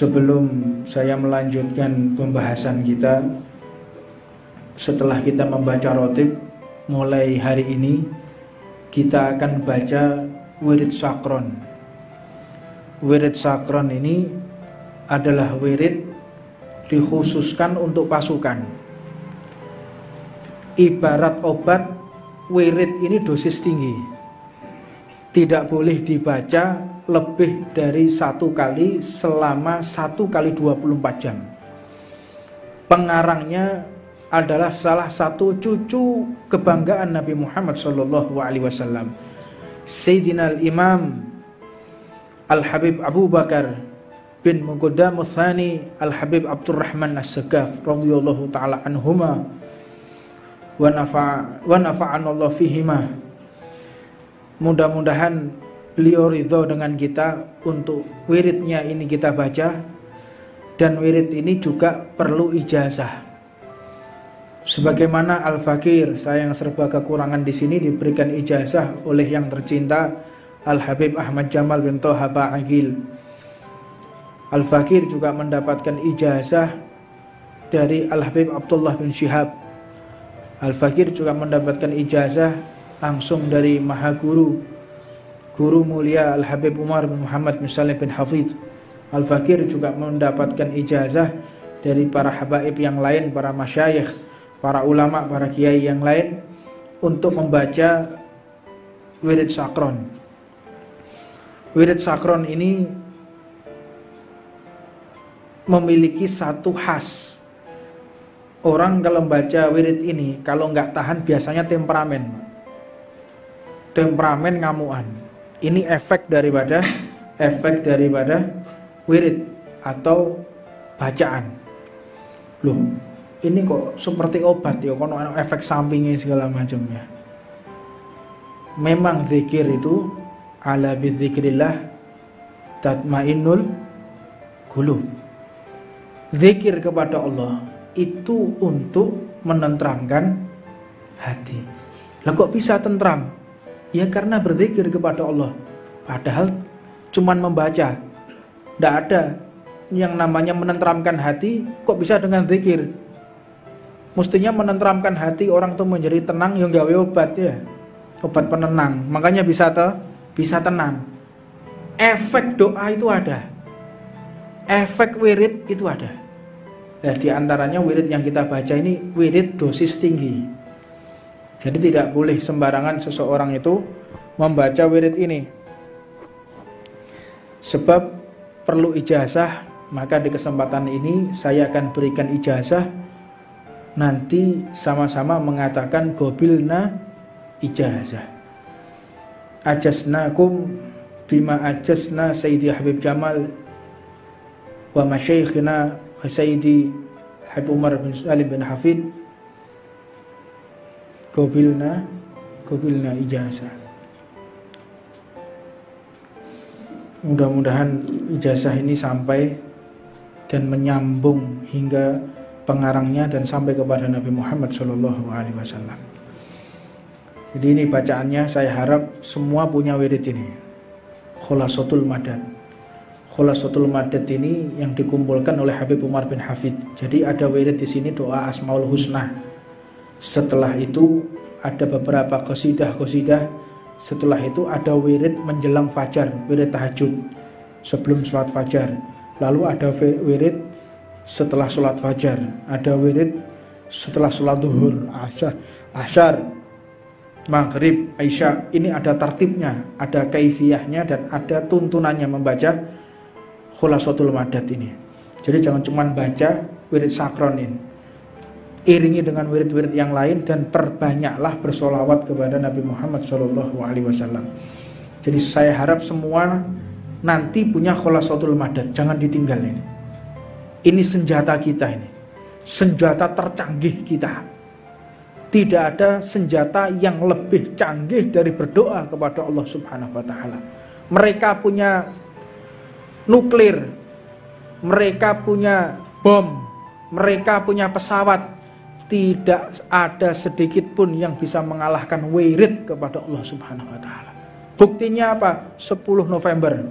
Sebelum saya melanjutkan pembahasan kita, setelah kita membaca rotib, mulai hari ini kita akan baca wirid sakron. Wirid sakron ini adalah wirid dikhususkan untuk pasukan. Ibarat obat, wirid ini dosis tinggi. Tidak boleh dibaca lebih dari 1 kali selama 1 kali 24 jam. Pengarangnya adalah salah satu cucu kebanggaan Nabi Muhammad SAW, Sayyidina Al-Imam Al-Habib Abu Bakar bin Muqaddam Tsani Al-Habib Abdurrahman As-Sagaf radhiyallahu ta'ala anhuma wa nafa'anallahu fihima. Mudah-mudahan beliau ridho dengan kita untuk wiridnya ini kita baca. Dan wirid ini juga perlu ijazah. Sebagaimana Al-Fakir, saya yang serba kekurangan di sini, diberikan ijazah oleh yang tercinta Al-Habib Ahmad Jamal bin Toha Ba'agil. Al-Fakir juga mendapatkan ijazah dari Al-Habib Abdullah bin Syihab. Al-Fakir juga mendapatkan ijazah langsung dari Mahaguru, Guru mulia Al-Habib Umar bin Muhammad bin Salim bin Hafidh. Al-Fakir juga mendapatkan ijazah dari para habaib yang lain, para masyayikh, para ulama, para kiai yang lain untuk membaca wirid sakron. Wirid sakron ini memiliki satu khas. Orang kalau membaca wirid ini, kalau nggak tahan biasanya temperamen ngamuan. Ini efek daripada wirid atau bacaan. Loh, ini kok seperti obat ya, kono efek sampingnya segala macamnya. Memang zikir itu ala bidzikrillah tatmainnul qulub. Zikir kepada Allah itu untuk menenteramkan hati. Lah kok bisa tentram? Ya karena berzikir kepada Allah. Padahal cuman membaca, tidak ada yang namanya menenteramkan hati. Kok bisa dengan zikir? Mestinya menenteramkan hati orang tuh menjadi tenang, yang gawe obat ya, obat penenang. Makanya bisa tenang. Efek doa itu ada, efek wirid itu ada. Nah, di antaranya wirid yang kita baca ini wirid dosis tinggi. Jadi tidak boleh sembarangan seseorang itu membaca wirid ini. Sebab perlu ijazah, maka di kesempatan ini saya akan berikan ijazah. Nanti sama-sama mengatakan gobilna ijazah. Ajasnakum bima ajasna Sayyidi Habib Jamal wa masyaikhina wa Sayyidi Habib Umar bin Salim bin Hafidh. Gobilna ijazah. Mudah-mudahan ijazah ini sampai dan menyambung hingga pengarangnya dan sampai kepada Nabi Muhammad SAW. Jadi ini bacaannya, saya harap semua punya wirid ini. Khulasatul Madad. Khulasatul Madad ini yang dikumpulkan oleh Habib Umar bin Hafidh. Jadi ada wirid di sini doa Asmaul Husna. Setelah itu ada beberapa qasidah. Setelah itu ada wirid menjelang fajar, wirid tahajud sebelum sholat fajar. Lalu ada wirid setelah sholat fajar, ada wirid setelah sholat zuhur, asar, maghrib, isya. Ini ada tertibnya, ada kaifiyahnya, dan ada tuntunannya membaca Khulasatul Madad ini. Jadi jangan cuma baca wirid sakron ini, iringi dengan wirid-wirid yang lain, dan perbanyaklah bersolawat kepada Nabi Muhammad SAW. Jadi saya harap semua nanti punya Khulasatul Madad, jangan ditinggal ini. Ini senjata kita ini, senjata tercanggih kita. Tidak ada senjata yang lebih canggih dari berdoa kepada Allah Subhanahu wa Ta'ala. Mereka punya nuklir, mereka punya bom, mereka punya pesawat. Tidak ada sedikit pun yang bisa mengalahkan wirid kepada Allah Subhanahu wa Ta'ala. Buktinya apa? 10 November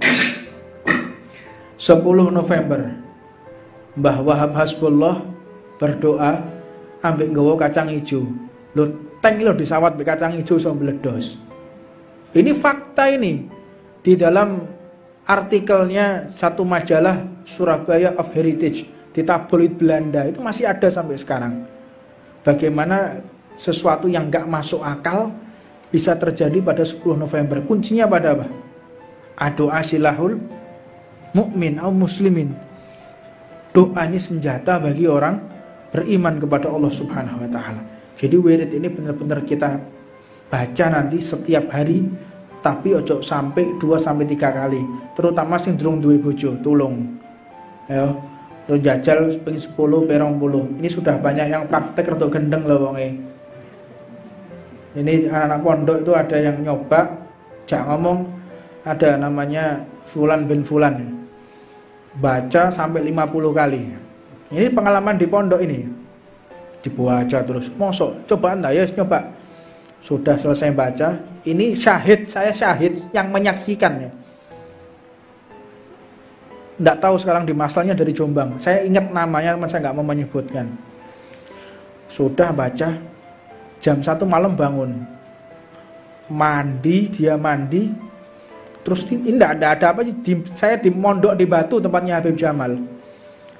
10 November Mbah Wahab Hasbullah berdoa ambek nggawa kacang hijau. Lho tank lho disawat mbek kacang hijau iso meledos. Ini fakta ini di dalam artikelnya satu majalah Surabaya of Heritage di tabloid Belanda, itu masih ada sampai sekarang. Bagaimana sesuatu yang gak masuk akal bisa terjadi pada 10 November. Kuncinya pada apa? Doa silahul mukmin atau muslimin. Doa ini senjata bagi orang beriman kepada Allah Subhanahu wa taala. Jadi wirid ini benar-benar kita baca nanti setiap hari, tapi ojo sampai 2-3 kali. Terutama sing durung duwe bojo, tolong. Ayo, lo jajal ping 10 perong 10. Ini sudah banyak yang praktek untuk gendeng loh wonge. Ini anak-anak pondok itu ada yang nyoba, jangan ngomong ada namanya Fulan bin Fulan. Baca sampai 50 kali. Ini pengalaman di pondok ini. Dibaca terus. Mosok, coba anda ya nyoba. Sudah selesai baca, ini syahid, saya syahid yang menyaksikan ya. Nggak tahu sekarang di masalahnya dari Jombang. Saya ingat namanya, saya nggak mau menyebutkan. Sudah baca, jam 1 malam bangun. Mandi, dia mandi. Terus ini nggak ada apa sih. Saya di mondok di Batu tempatnya Habib Jamal.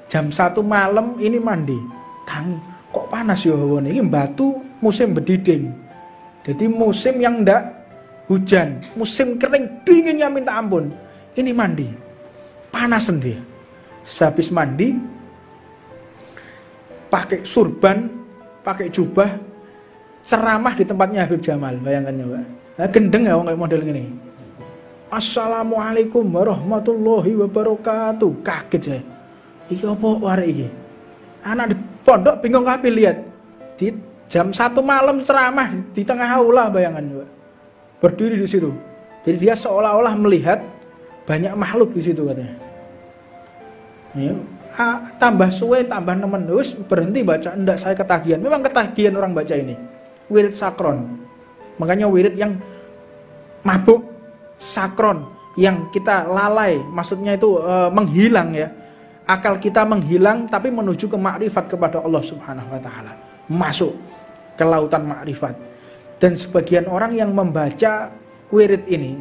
Jam 1 malam ini mandi. Tangi, kok panas ya ini Batu musim berdiding. Jadi musim yang ndak hujan, musim kering, dinginnya minta ampun. Ini mandi, panas sendiri. Habis mandi, pakai surban, pakai jubah, ceramah di tempatnya Habib Jamal. Bayangkan ya, Pak. Nah, gendeng ya kayak model ini. Assalamualaikum warahmatullahi wabarakatuh. Kaget saya. Iki apa warek iki? Anak di pondok bingung kabeh lihat. Di jam 1 malam ceramah di tengah aula, bayangan Pak. Berdiri di situ. Jadi dia seolah-olah melihat banyak makhluk di situ katanya. Ya, tambah suwe, tambah nemen, wis berhenti baca. Enggak, saya ketagihan. Memang ketagihan orang baca ini. Wirid sakron. Makanya wirid yang mabuk, sakron, yang kita lalai, maksudnya itu menghilang ya. Akal kita menghilang tapi menuju ke makrifat kepada Allah Subhanahu wa taala. Masuk ke lautan makrifat. Dan sebagian orang yang membaca wirid ini,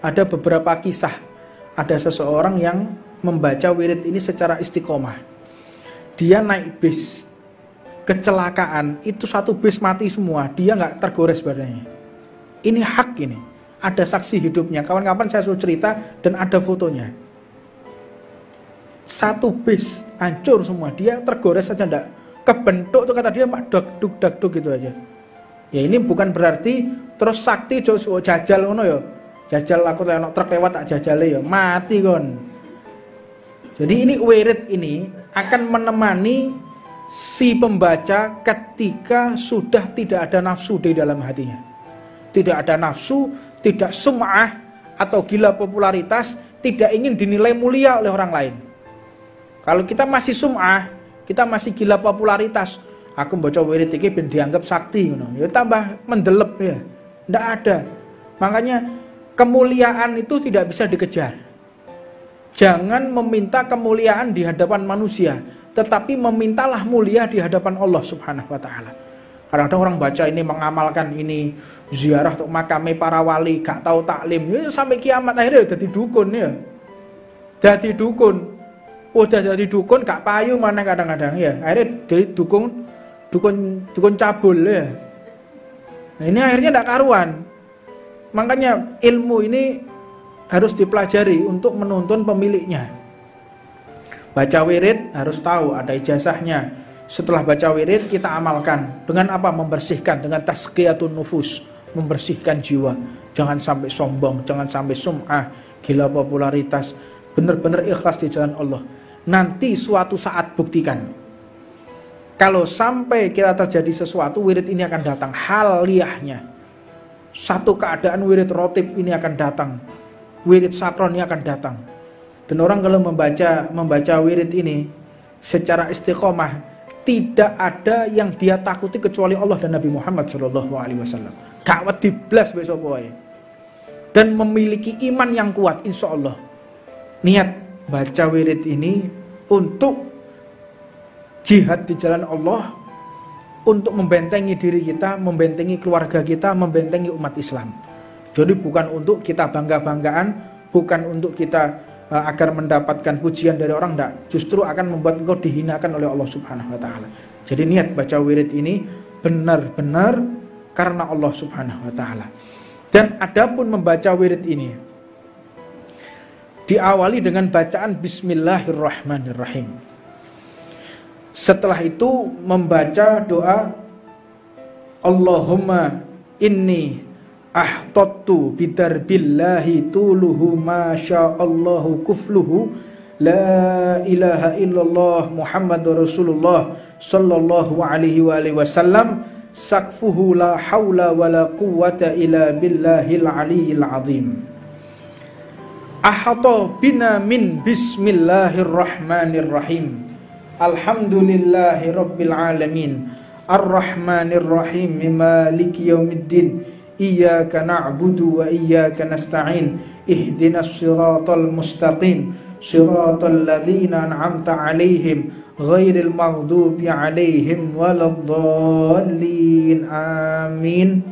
ada beberapa kisah. Ada seseorang yang membaca wirid ini secara istiqomah. Dia naik bis, kecelakaan, itu satu bis mati semua, dia nggak tergores badannya. Ini hak ini, ada saksi hidupnya. Kawan-kawan saya suruh cerita dan ada fotonya. Satu bis hancur semua, dia tergores saja enggak. Kebentuk tuh kata dia mak duk gitu aja. Ya ini bukan berarti terus sakti jajal ngono ya. Jajal aku lewat truk lewat tak jajale ya, mati kon. Jadi ini wirid ini akan menemani si pembaca ketika sudah tidak ada nafsu di dalam hatinya. Tidak ada nafsu, tidak sum'ah atau gila popularitas, tidak ingin dinilai mulia oleh orang lain. Kalau kita masih sum'ah, kita masih gila popularitas, aku baca wirid iki ben dianggap sakti ngono. Ya tambah mendelep ya. Enggak ada. Makanya kemuliaan itu tidak bisa dikejar. Jangan meminta kemuliaan di hadapan manusia, tetapi memintalah mulia di hadapan Allah Subhanahu wa taala. Kadang-kadang orang baca ini mengamalkan ini ziarah untuk makame para wali, gak tahu taklim, ya, sampai kiamat akhirnya jadi dukun ya. Jadi dukun. Udah jadi dukun gak payu mana kadang-kadang ya. Akhirnya jadi dukun cabul ya. Nah, ini akhirnya tidak karuan. Makanya ilmu ini harus dipelajari untuk menuntun pemiliknya. Baca wirid harus tahu ada ijazahnya. Setelah baca wirid kita amalkan dengan apa? Membersihkan, dengan tazkiyatun nufus, membersihkan jiwa. Jangan sampai sombong, jangan sampai sum'ah, gila popularitas. Benar-benar ikhlas di jalan Allah. Nanti suatu saat buktikan. Kalau sampai kita terjadi sesuatu, wirid ini akan datang haliyahnya. Satu keadaan wirid rotib ini akan datang. Wirid sakron ini akan datang. Dan orang kalau membaca wirid ini secara istiqomah, tidak ada yang dia takuti kecuali Allah dan Nabi Muhammad SAW. Gak wedi blas besok wae. Dan memiliki iman yang kuat, insya Allah. niat baca wirid ini untuk jihad di jalan Allah, untuk membentengi diri kita, membentengi keluarga kita, membentengi umat Islam. Jadi bukan untuk kita bangga-banggaan, bukan untuk kita agar mendapatkan pujian dari orang, enggak. Justru akan membuat engkau dihinakan oleh Allah Subhanahu wa taala. Jadi niat baca wirid ini benar-benar karena Allah Subhanahu wa taala. Dan adapun membaca wirid ini diawali dengan bacaan Bismillahirrahmanirrahim. Setelah itu membaca doa Allahumma inni ahtattu bidarbillahi tuluhu masyaallahu kufluhu la ilaha illallah Muhammadur Rasulullah sallallahu alaihi wasallam sakfuhu la haula wala quwwata illa billahil aliyyil azim. Ahata bina min bismillahirrahmanirrahim. Alhamdulillahi rabbil alamin. Ar-Rahmanir-Rahim. Maliki yaumiddin. Iyyaka na'budu wa iyyaka nasta'in. Ihdinas siratal mustaqim. Siratal ladzina an'amta 'alaihim ghairil maghdubi 'alaihim waladdallin. Amin.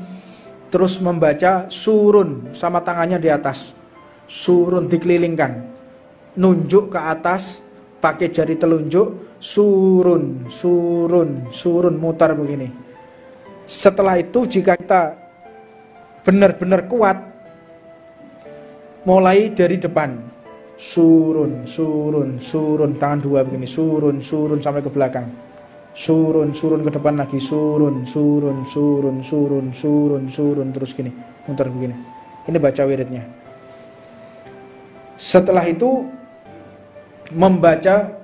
Terus membaca surun sama tangannya di atas. Surun dikelilingkan, nunjuk ke atas pakai jari telunjuk, surun, surun, surun, mutar begini. Setelah itu jika kita benar-benar kuat, mulai dari depan, surun, surun, surun, tangan dua begini, surun, surun sampai ke belakang, surun, surun ke depan lagi, surun, surun, surun, surun, surun, surun, terus gini, mutar begini. Ini baca wiridnya. Setelah itu membaca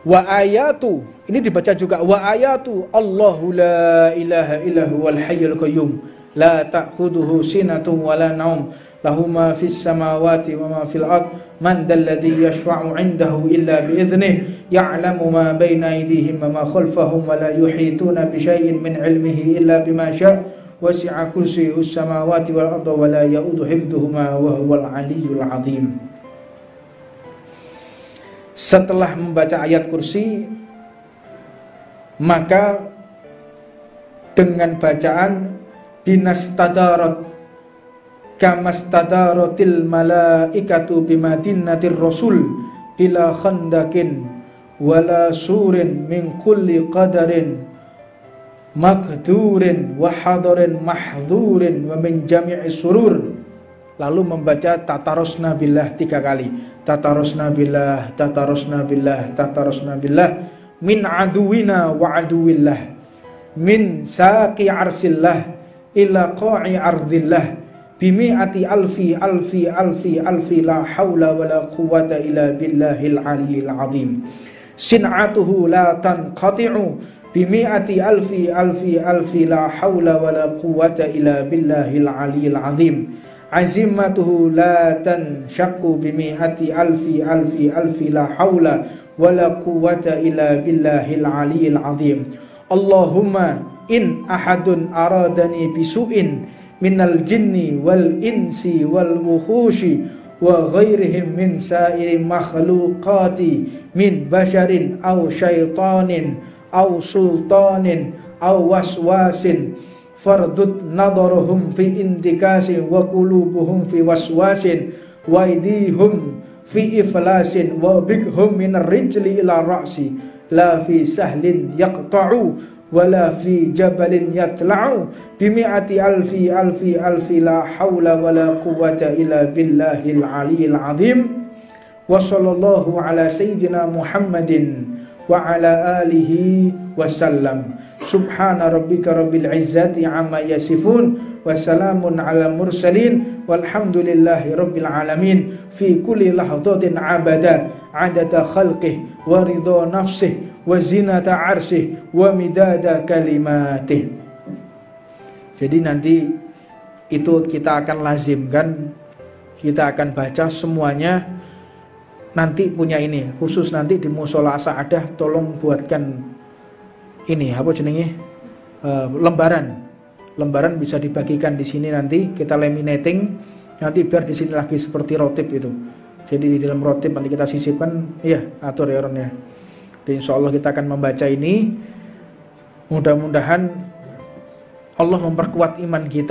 wa ayatu, ini dibaca juga wa ayatu Allahu la ilaha illahu wal hayyul qayyum la ta'khuduhu sinatun wa la naum lahu ma fis samawati wa ma fil ard man dalladhi yashfa'u 'indahu illa bi idhnihi ya'lamu ma bayna aydihim wa ma khalfahum wa la yuhituna bi syai'in min 'ilmihi illa bima syaa' wasi'a kursiyyus samawati wal arda wa la ya'udu hifdhuhuma wa huwal 'aliyyul 'azim. Setelah membaca ayat kursi, maka dengan bacaan binastadarat kamastadaratil malaikatu bimadinatir rasul bila khandakin wala surin min kulli qadarin maqdurin wa hadarin mahdhurin wa min jami'i surur. Lalu membaca tatarosna billah 3 kali. Tatarosna billah, tatarosna billah, tatarosna billah min aduwina wa aduwillah min saqi arsillah ila qa'i ardillah bimi'ati alfi alfi alfi alfi la hawla wa la quwwata illa billahil aliyyil azim. Sin'atuhu la tanqati'u bimi'ati alfi alfi alfi la hawla wa la quwwata illa billahil aliyyil azim. Azimatuhu la tanshaqqu bimi'ati alfi alfi alfi la hawla wa la quwwata illa billahil aliyyil azim. Allahumma in ahadun aradani bisu'in minal jinni wal insi wal wukhushi wa ghairihim min sa'iri makhluqati min basharin aw syaitanin aw sultanin aw waswasin fardud nadarahum fi indikasin wa qulubuhum fi waswasin wa aydihum fi iflasin wa bighum min rijli ila ra'si la fi sahlin yaqta'u wa la fi jabalin yatla'u bimi'ati alfi alfi alfi la hawla wa la quwwata illa billahil aliyyil azim. Wa sallallahu ala sayyidina Muhammadin wa ala alihi wasallam. Subhana rabbika rabbil izzati amma yasifun wa salamun ala mursalin walhamdulillahi rabbil alamin. Fi kulli lahdatin abada adada khalqih wa ridha nafsih wa zinata arsyih wa midada kalimatih. Jadi nanti itu kita akan lazimkan, kita akan baca semuanya. Nanti punya ini khusus, nanti di musola Sa'adah tolong buatkan ini apa jenenge lembaran bisa dibagikan di sini, nanti kita laminating nanti biar di sini lagi seperti rotip itu. Jadi di dalam rotib nanti kita sisipkan, iya atur ya Ron ya. Jadi insya Allah kita akan membaca ini. Mudah-mudahan Allah memperkuat iman kita.